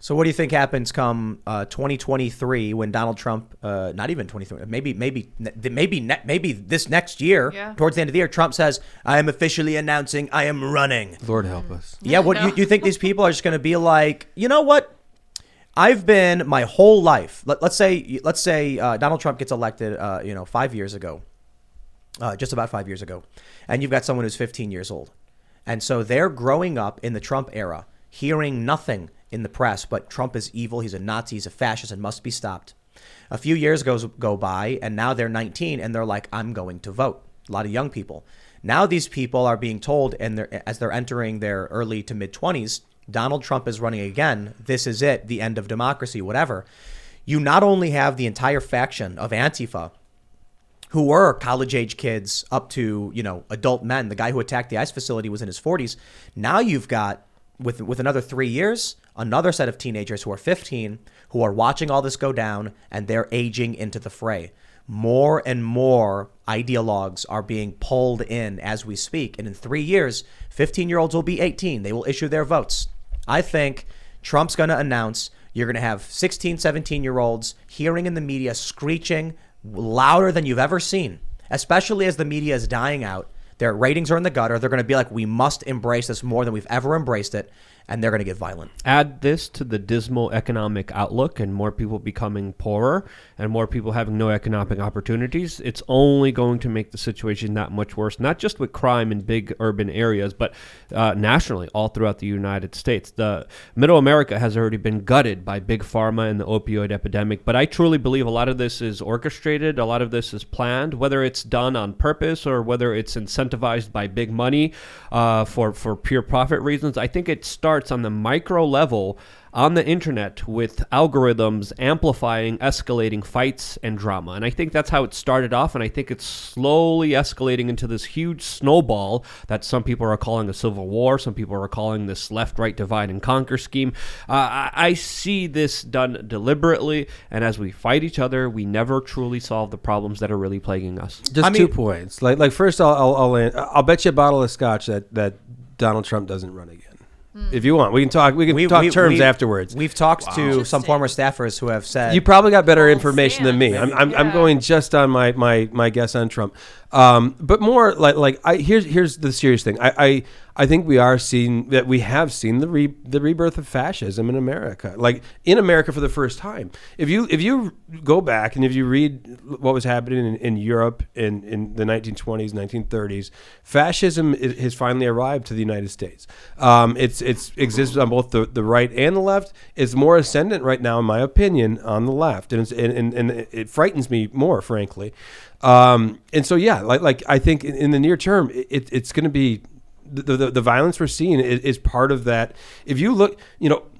So what do you think happens come 2023 when Donald Trump, not even 23, maybe this next year, towards the end of the year, Trump says, I am officially announcing I am running. Lord help us. Yeah, what you think these people are just going to be like, you know what? I've been my whole life. Let's say Donald Trump gets elected, 5 years ago, just about 5 years ago, and you've got someone who's 15 years old. And so they're growing up in the Trump era, hearing nothing in the press, but Trump is evil, he's a Nazi, he's a fascist, and must be stopped. A few years go by, and now they're 19, and they're like, I'm going to vote. A lot of young people. Now these people are being told, and as they're entering their early to mid-20s, Donald Trump is running again. This is it, the end of democracy, whatever. You not only have the entire faction of Antifa, who were college-age kids up to, adult men. The guy who attacked the ICE facility was in his 40s. Now you've got, with another 3 years, another set of teenagers who are 15, who are watching all this go down, and they're aging into the fray. More and more ideologues are being pulled in as we speak. And in 3 years, 15-year-olds will be 18. They will issue their votes. I think Trump's going to announce you're going to have 16, 17-year-olds hearing in the media screeching louder than you've ever seen, especially as the media is dying out. Their ratings are in the gutter. They're going to be like, we must embrace this more than we've ever embraced it. And they're going to get violent. Add this to the dismal economic outlook and more people becoming poorer and more people having no economic opportunities. It's only going to make the situation that much worse, not just with crime in big urban areas, but nationally, all throughout the United States. The Middle America has already been gutted by big pharma and the opioid epidemic. But I truly believe a lot of this is orchestrated. A lot of this is planned, whether it's done on purpose or whether it's incentivized by big money for pure profit reasons. I think it starts on the micro level on the internet with algorithms amplifying, escalating fights and drama. And I think that's how it started off. And I think it's slowly escalating into this huge snowball that some people are calling a civil war. Some people are calling this left-right divide and conquer scheme. I see this done deliberately. And as we fight each other, we never truly solve the problems that are really plaguing us. Just 2 points. Like first, I'll bet you a bottle of scotch that Donald Trump doesn't run again. If you want, we can talk. We can talk terms afterwards. We've talked to some former staffers who have said you probably got better information than me. I'm going just on my guess on Trump, but more here's the serious thing. I think we have seen the rebirth of fascism in America, like in America for the first time. If you go back and if you read what was happening in Europe in the 1920s, 1930s, fascism has finally arrived to the United States. It exists on both the right and the left. It's more ascendant right now, in my opinion, on the left, and it frightens me more, frankly. And so I think in the near term, it's going to be. The violence we're seeing is part of that. If you look,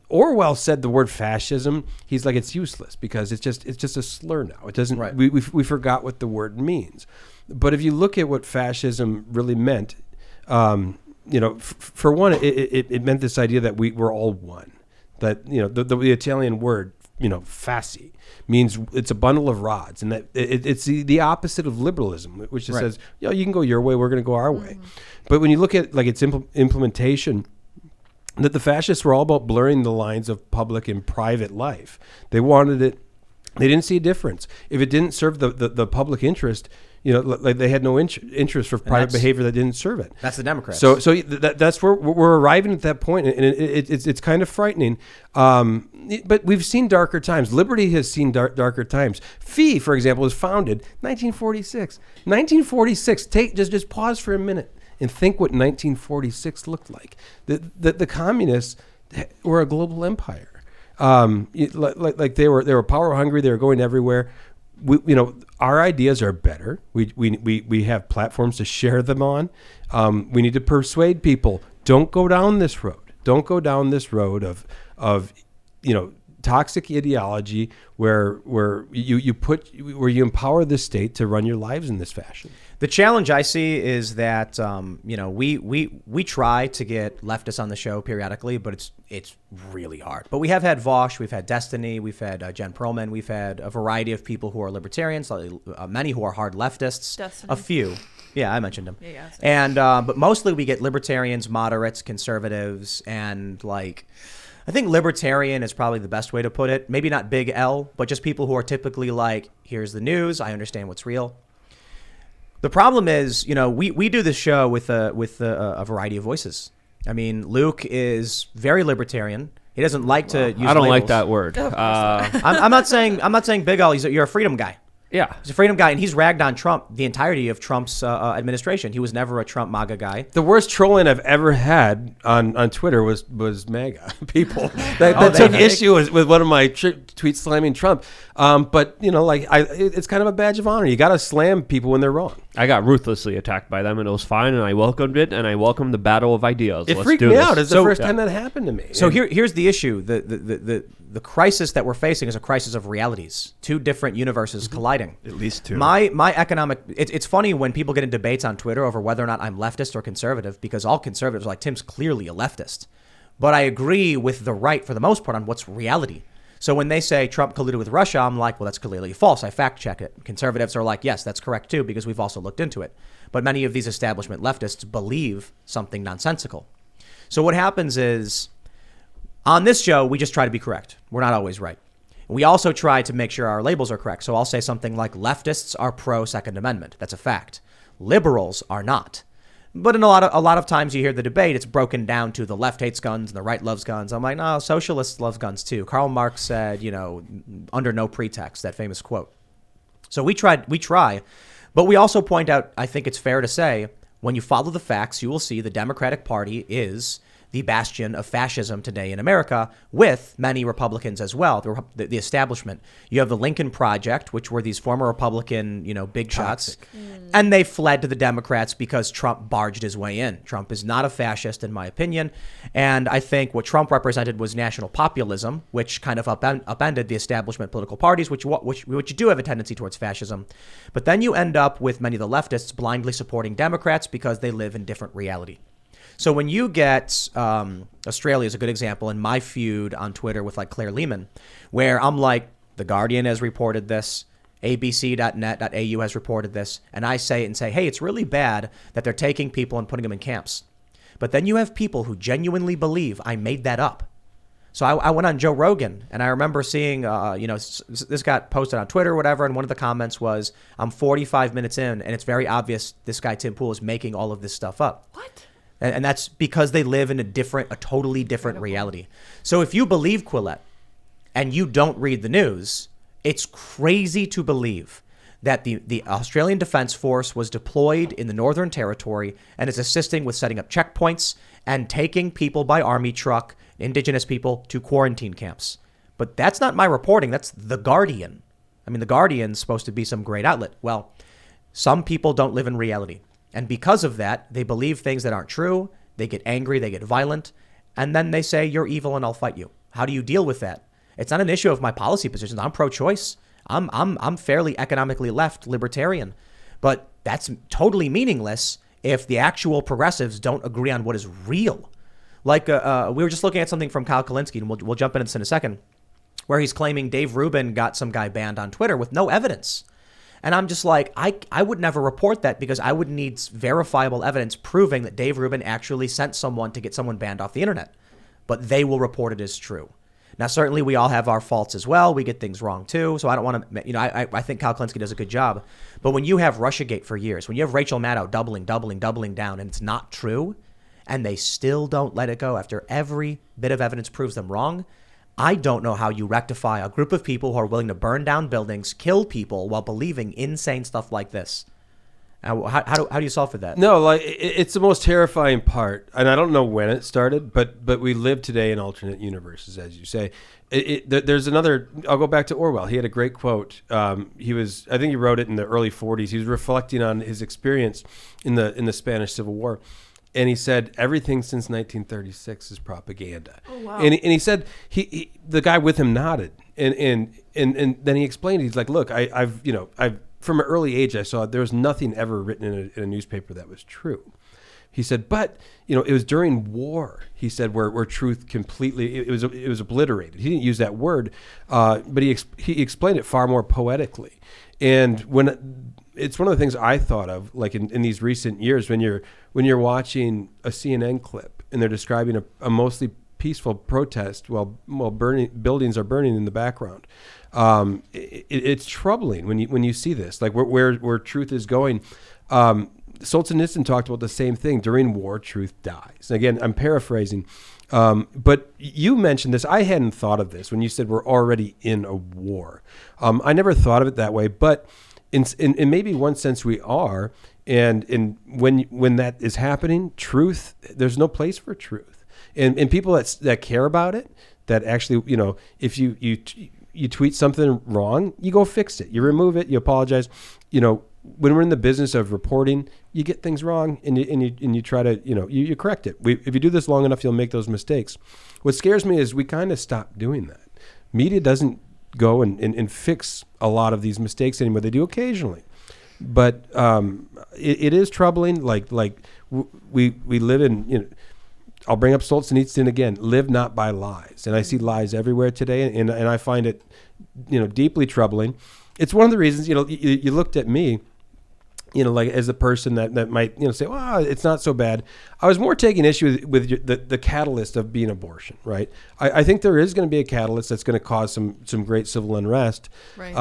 Orwell said the word fascism. He's like, it's useless because it's just a slur now. It doesn't. Right. We forgot what the word means. But if you look at what fascism really meant, for one, it meant this idea that we're all one. That the Italian word fasci means it's a bundle of rods, and that it's the opposite of liberalism, which just says, you can go your way, we're going to go our way. But when you look at its implementation, that the fascists were all about blurring the lines of public and private life. They wanted it. They didn't see a difference. If it didn't serve the public interest, they had no interest for private behavior that didn't serve it. That's the Democrats. So that's where we're arriving at that point, and it's kind of frightening. But we've seen darker times. Liberty has seen darker times. FEE, for example, was founded 1946. 1946. Just pause for a minute and think what 1946 looked like. The communists were a global empire. Like they were power hungry. They were going everywhere. Our ideas are better. We have platforms to share them on. We need to persuade people. Don't go down this road. Don't go down this road of toxic ideology where you empower the state to run your lives in this fashion. The challenge I see is that we try to get leftists on the show periodically, but it's really hard. But we have had Vosh, we've had Destiny, we've had Jen Perlman, we've had a variety of people who are libertarians, many who are hard leftists. Destiny. A few. Yeah, I mentioned him. Yeah. And but mostly we get libertarians, moderates, conservatives, and I think libertarian is probably the best way to put it. Maybe not big L, but just people who are typically like, here's the news. I understand what's real. The problem is, we do this show with a variety of voices. I mean, Luke is very libertarian. He doesn't like to use I don't labels. like that word. I'm not saying big L. You're a freedom guy. Yeah. He's a freedom guy, and he's ragged on Trump the entirety of Trump's administration. He was never a Trump MAGA guy. The worst trolling I've ever had on Twitter was MAGA people that took issue with one of my tweets slamming Trump. But it's kind of a badge of honor. You got to slam people when they're wrong. I got ruthlessly attacked by them, and it was fine, and I welcomed it, and I welcomed the battle of ideas. It Let's freaked do me this. out. It's the first time that happened to me. So here's the issue. The crisis that we're facing is a crisis of realities. Two different universes colliding. At least two. My economic... It's funny when people get in debates on Twitter over whether or not I'm leftist or conservative, because all conservatives are like, Tim's clearly a leftist. But I agree with the right, for the most part, on what's reality. So when they say Trump colluded with Russia, I'm like, well, that's clearly false. I fact check it. Conservatives are like, yes, that's correct too, because we've also looked into it. But many of these establishment leftists believe something nonsensical. So what happens is, on this show, we just try to be correct. We're not always right. We also try to make sure our labels are correct. So I'll say something like leftists are pro Second Amendment. That's a fact. Liberals are not. But in a lot of times you hear the debate, it's broken down to the left hates guns and the right loves guns. I'm like, no, socialists love guns too. Karl Marx said, under no pretext, that famous quote. So we try, but we also point out, I think it's fair to say, when you follow the facts, you will see the Democratic Party is the bastion of fascism today in America, with many Republicans as well, the establishment. You have the Lincoln Project, which were these former Republican, big shots, and they fled to the Democrats because Trump barged his way in. Trump is not a fascist, in my opinion, and I think what Trump represented was national populism, which kind of upended the establishment political parties, which do have a tendency towards fascism. But then you end up with many of the leftists blindly supporting Democrats because they live in different reality. So when you get Australia is a good example in my feud on Twitter with like Claire Lehman, where I'm like, The Guardian has reported this, abc.net.au has reported this, and I say it and say, hey, it's really bad that they're taking people and putting them in camps. But then you have people who genuinely believe I made that up. So I went on Joe Rogan, and I remember seeing, this got posted on Twitter or whatever, and one of the comments was, I'm 45 minutes in, and it's very obvious this guy Tim Pool is making all of this stuff up. What? And that's because they live in a totally different reality. So if you believe Quillette and you don't read the news, it's crazy to believe that the Australian Defence Force was deployed in the Northern Territory and is assisting with setting up checkpoints and taking people by army truck, Indigenous people, to quarantine camps. But that's not my reporting. That's The Guardian. I mean, The Guardian's supposed to be some great outlet. Well, some people don't live in reality. And because of that, they believe things that aren't true. They get angry, they get violent, and then they say, you're evil and I'll fight you. How do you deal with that? It's not an issue of my policy positions. I'm pro-choice. I'm fairly economically left libertarian. But that's totally meaningless if the actual progressives don't agree on what is real. Like we were just looking at something from Kyle Kalinske, and we'll jump into this in a second, where he's claiming Dave Rubin got some guy banned on Twitter with no evidence. And I'm just like, I would never report that because I would need verifiable evidence proving that Dave Rubin actually sent someone to get someone banned off the internet. But they will report it as true. Now, certainly we all have our faults as well. We get things wrong too. So I don't want to, I think Kyle Kalinske does a good job. But when you have Russiagate for years, when you have Rachel Maddow doubling down, and it's not true, and they still don't let it go after every bit of evidence proves them wrong, I don't know how you rectify a group of people who are willing to burn down buildings, kill people while believing insane stuff like this. How do you solve for that? No, like it's the most terrifying part, and I don't know when it started, but we live today in alternate universes, as you say. There's another. I'll go back to Orwell. He had a great quote. I think he wrote it in the early 40s. He was reflecting on his experience in the Spanish Civil War. And he said, everything since 1936 is propaganda. Oh, wow. And he said, the guy with him nodded. And then he explained, he's like, look, I've from an early age, I saw there was nothing ever written in a newspaper that was true. He said, but, it was during war, he said, where truth completely, it was obliterated. He didn't use that word, but he explained it far more poetically. And when it's one of the things I thought of, like in these recent years, when you're watching a CNN clip and they're describing a mostly peaceful protest while buildings are burning in the background. It's troubling when you see this, like where truth is going. Solzhenitsyn talked about the same thing. During war, truth dies. Again, I'm paraphrasing. But you mentioned this. I hadn't thought of this when you said we're already in a war. I never thought of it that way, but in maybe one sense we are. And when that is happening, truth, there's no place for truth. And people that care about it, that actually, if you tweet something wrong, you go fix it. You remove it. You apologize. When we're in the business of reporting, you get things wrong and you try to, you correct it. If you do this long enough, you'll make those mistakes. What scares me is we kind of stopped doing that. Media doesn't go and fix a lot of these mistakes anymore. They do occasionally. But it is troubling. Like we live in, I'll bring up Solzhenitsyn again, live not by lies. And I see lies everywhere today, and I find it, deeply troubling. It's one of the reasons, you looked at me, like as a person that might, say, well, it's not so bad. I was more taking issue with the catalyst of being abortion, right? I think there is going to be a catalyst that's going to cause some great civil unrest. Right.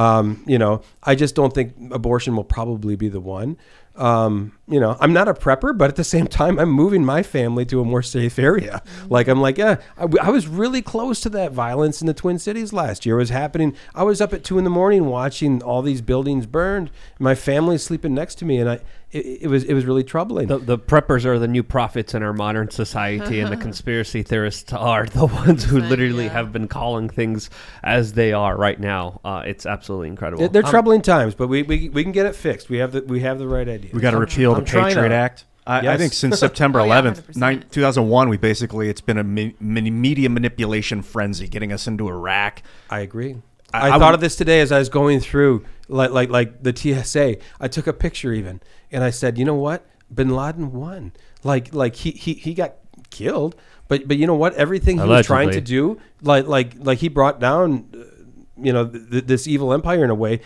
I just don't think abortion will probably be the one. I'm not a prepper, but at the same time, I'm moving my family to a more safe area. Mm-hmm. I was really close to that violence in the Twin Cities last year. It was happening. I was up at 2 a.m. watching all these buildings burned. My family's sleeping next to me, and it was really troubling. The preppers are the new prophets in our modern society, and the conspiracy theorists are the ones who literally have been calling things as they are right now. It's absolutely incredible. They're troubling times, but we can get it fixed. We have the right idea. We got to repeal the Patriot Act. I think since September 11th, 2001, it's been a media manipulation frenzy, getting us into Iraq. I agree. I thought of this today as I was going through like the TSA. I took a picture even, and I said, you know what? Bin Laden won. Like he got killed, but you know what? Everything he was trying to do, like he brought down, this evil empire in a way.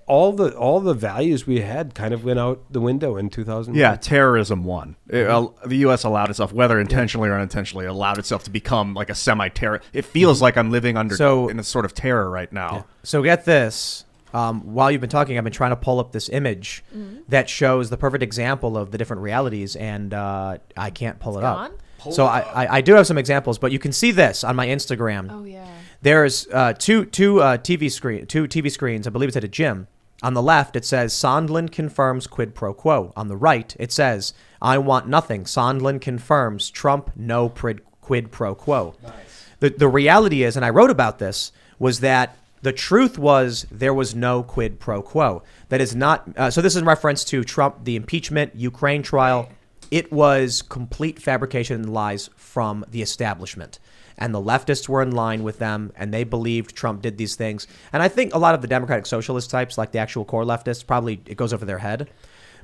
All the values we had kind of went out the window in 2000. Yeah, terrorism won. The U.S. allowed itself, whether intentionally or unintentionally, allowed itself to become like a semi-terror. It feels like I'm living in a sort of terror right now. Yeah. So get this. While you've been talking, I've been trying to pull up this image that shows the perfect example of the different realities, and I can't pull it up. So I do have some examples, but you can see this on my Instagram. Oh yeah. There's two TV screens. I believe it's at a gym. On the left, it says Sondland confirms quid pro quo. On the right, it says I want nothing. Sondland confirms Trump no quid pro quo. Nice. The reality is, and I wrote about this, was that the truth was there was no quid pro quo. That is not. So this is in reference to Trump, the impeachment, Ukraine trial. It was complete fabrication and lies from the establishment. And the leftists were in line with them, and they believed Trump did these things. And I think a lot of the democratic socialist types, like the actual core leftists, probably it goes over their head.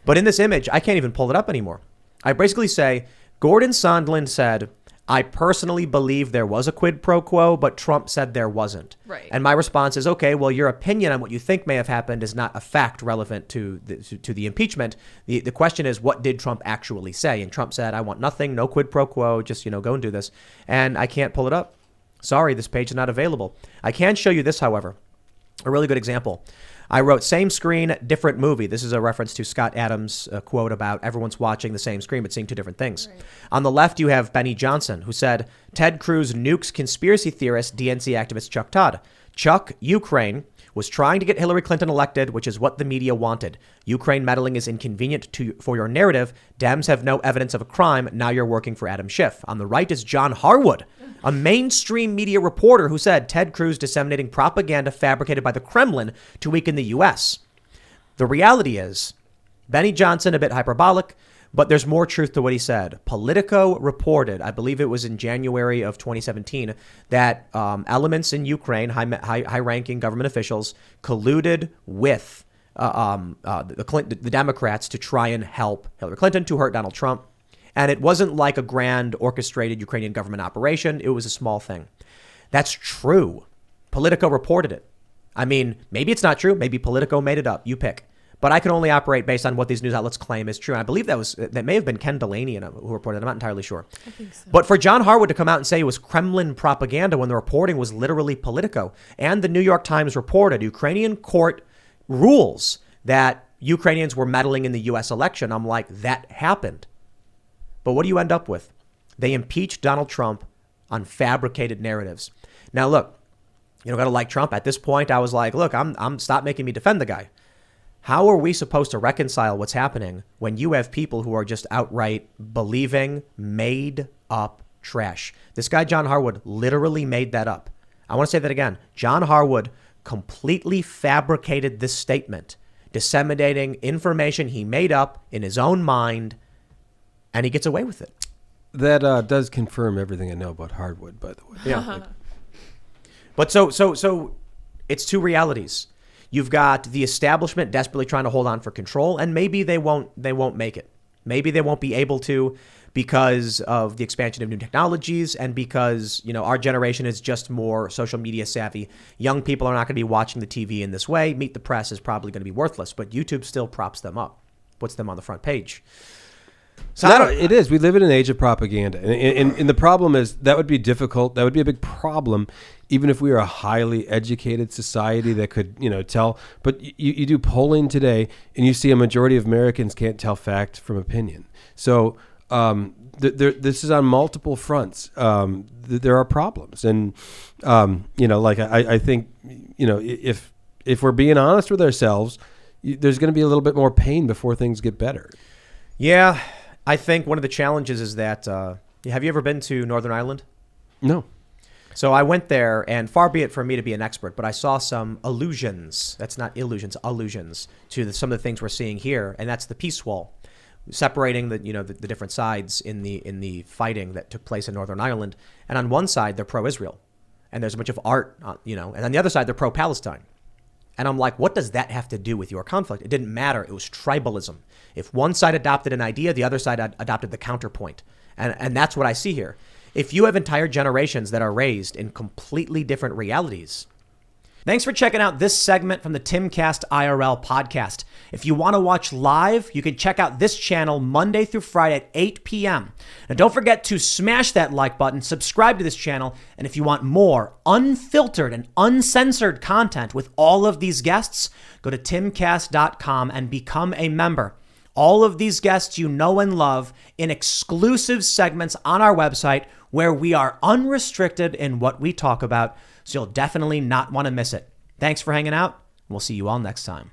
But in this image, I can't even pull it up anymore. I basically say, Gordon Sondland said, I personally believe there was a quid pro quo, but Trump said there wasn't. Right. And my response is, okay, well, your opinion on what you think may have happened is not a fact relevant to the impeachment. The question is, what did Trump actually say? And Trump said, I want nothing, no quid pro quo, just, go and do this. And I can't pull it up. Sorry, this page is not available. I can show you this, however, a really good example. I wrote same screen, different movie. This is a reference to Scott Adams' quote about everyone's watching the same screen but seeing two different things. Right. On the left, you have Benny Johnson, who said, Ted Cruz nukes conspiracy theorist, DNC activist Chuck Todd. Chuck, Ukraine, was trying to get Hillary Clinton elected, which is what the media wanted. Ukraine meddling is inconvenient for your narrative. Dems have no evidence of a crime. Now you're working for Adam Schiff. On the right is John Harwood, a mainstream media reporter who said Ted Cruz disseminating propaganda fabricated by the Kremlin to weaken the U.S. The reality is, Benny Johnson, a bit hyperbolic, but there's more truth to what he said. Politico reported, I believe it was in January of 2017, that elements in Ukraine, high-ranking government officials, colluded with the Democrats to try and help Hillary Clinton, to hurt Donald Trump. And it wasn't like a grand orchestrated Ukrainian government operation. It was a small thing. That's true. Politico reported it. I mean, maybe it's not true. Maybe Politico made it up. You pick. But I can only operate based on what these news outlets claim is true. And I believe that may have been Ken Delaney who reported it. I'm not entirely sure. I think so. But for John Harwood to come out and say it was Kremlin propaganda when the reporting was literally Politico, and the New York Times reported Ukrainian court rules that Ukrainians were meddling in the U.S. election, I'm like, that happened. But what do you end up with? They impeached Donald Trump on fabricated narratives. Now, look, you don't got to like Trump. At this point, I was like, look, I'm stop making me defend the guy. How are we supposed to reconcile what's happening when you have people who are just outright believing made up trash? This guy, John Harwood, literally made that up. I want to say that again. John Harwood completely fabricated this statement, disseminating information he made up in his own mind, and he gets away with it. That does confirm everything I know about Harwood, by the way. Yeah. But so it's two realities. You've got the establishment desperately trying to hold on for control, and maybe they won't make it. Maybe they won't be able to because of the expansion of new technologies and because, our generation is just more social media savvy. Young people are not going to be watching the TV in this way. Meet the Press is probably going to be worthless, but YouTube still props them up, puts them on the front page. So it is. We live in an age of propaganda. And the problem is that would be difficult. That would be a big problem, even if we were a highly educated society that could, tell. But you do polling today, and you see a majority of Americans can't tell fact from opinion. So this is on multiple fronts. There are problems. And, I think, if we're being honest with ourselves, there's going to be a little bit more pain before things get better. Yeah. I think one of the challenges is that, have you ever been to Northern Ireland? No. So I went there, and far be it from me to be an expert, but I saw some allusions. That's not illusions, allusions to some of the things we're seeing here, and that's the peace wall, separating the different sides in the fighting that took place in Northern Ireland. And on one side, they're pro-Israel, and there's a bunch of art, and on the other side, they're pro-Palestine. And I'm like, what does that have to do with your conflict? It didn't matter. It was tribalism. If one side adopted an idea, the other side adopted the counterpoint. And that's what I see here. If you have entire generations that are raised in completely different realities. Thanks for checking out this segment from the Timcast IRL podcast. If you want to watch live, you can check out this channel Monday through Friday at 8 p.m. And don't forget to smash that like button, subscribe to this channel, and if you want more unfiltered and uncensored content with all of these guests, go to timcast.com and become a member. All of these guests you know and love in exclusive segments on our website where we are unrestricted in what we talk about, so you'll definitely not want to miss it. Thanks for hanging out. We'll see you all next time.